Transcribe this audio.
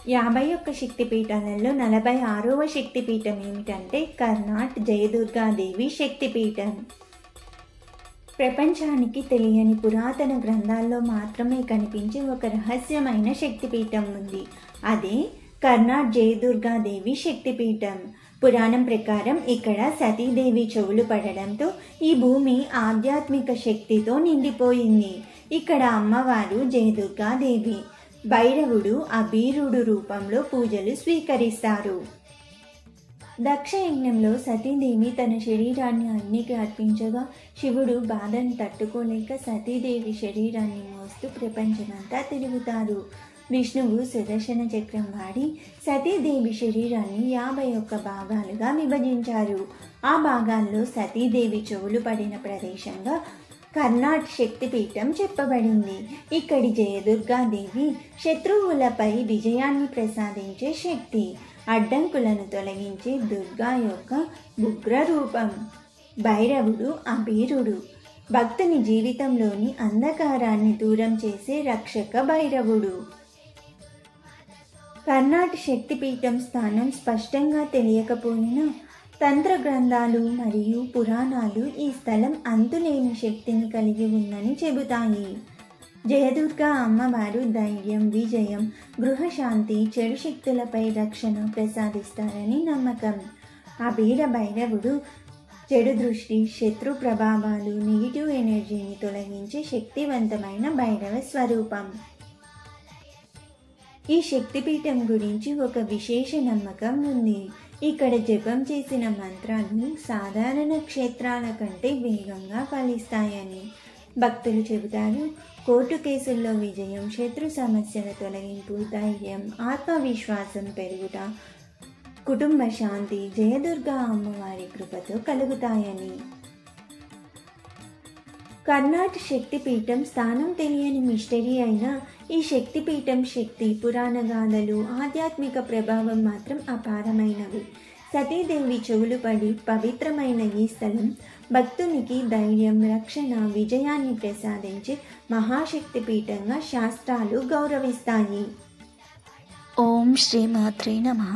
51 శక్తిపీఠాలలో 46వ శక్తిపీఠం ఏమిటంటే కర్నాట్ జయదుర్గాదేవి శక్తిపీఠం. ప్రపంచానికి తెలియని పురాతన గ్రంథాల్లో మాత్రమే కనిపించే ఒక రహస్యమైన శక్తిపీఠం ఉంది. అదే కర్నాట్ జయదుర్గాదేవి శక్తిపీఠం. పురాణం ప్రకారం ఇక్కడ సతీదేవి చెవులు పడడంతో ఈ భూమి ఆధ్యాత్మిక శక్తితో నిండిపోయింది. ఇక్కడ అమ్మవారు జయదుర్గాదేవి, భైరవుడు అబీరుడు రూపంలో పూజలు స్వీకరిస్తారు. దక్షయజ్ఞంలో సతీదేవి తన శరీరాన్ని అగ్నికి అర్పించగా శివుడు బాధను తట్టుకోలేక సతీదేవి శరీరాన్ని మోస్తూ ప్రపంచమంతా తిరుగుతారు. విష్ణువు సుదర్శన చక్రం వాడి సతీదేవి శరీరాన్ని 51 భాగాలుగా విభజించారు. ఆ భాగాల్లో సతీదేవి చెవులు పడిన ప్రదేశంగా కర్నాట్ శక్తిపీఠం చెప్పబడింది. ఇక్కడి జయదుర్గాదేవి శత్రువులపై విజయాన్ని ప్రసాదించే శక్తి, అడ్డంకులను తొలగించే దుర్గా యొక్క ఉగ్ర రూపం. భైరవుడు అబీరుడు, భక్తుని జీవితంలోని అంధకారాన్ని దూరం చేసే రక్షక భైరవుడు. కర్నాట్ శక్తిపీఠం స్థానం స్పష్టంగా తెలియకపోయినా తంత్ర గ్రంథాలు మరియు పురాణాలు ఈ స్థలం అంతులేని శక్తిని కలిగి ఉందని చెబుతాయి. జయదుర్గా అమ్మవారు ధైర్యం, విజయం, గృహశాంతి, చెడు శక్తులపై రక్షణ ప్రసాదిస్తారని నమ్మకం. అబీర భైరవుడు చెడు దృష్టి, శత్రు ప్రభావాలు, నెగిటివ్ ఎనర్జీని తొలగించే శక్తివంతమైన భైరవ స్వరూపం. ఈ శక్తిపీఠం గురించి ఒక విశేష నమ్మకం ఉంది. ఇక్కడ జపం చేసిన మంత్రాలు సాధారణ క్షేత్రాల కంటే వేగంగా ఫలిస్తాయని భక్తులు చెబుతారు. కోర్టు కేసుల్లో విజయం, శత్రు సమస్యల తొలగింపు, ధైర్యం, ఆత్మవిశ్వాసం పెరుగుట, కుటుంబ శాంతి జయదుర్గా అమ్మవారి కృపతో కలుగుతాయని. కర్నాట్ శక్తిపీఠం స్థానం తెలియని మిస్టరీ అయినా ఈ శక్తిపీఠం శక్తి, పురాణ గాథలు, ఆధ్యాత్మిక ప్రభావం మాత్రం అపారమైనవి. సతీదేవి చెవులు పడి పవిత్రమైన ఈ స్థలం భక్తునికి ధైర్యం, రక్షణ, విజయాన్ని ప్రసాదించే మహాశక్తిపీఠంగా శాస్త్రాలు గౌరవిస్తాయి. ఓం శ్రీ మాత్రే నమః.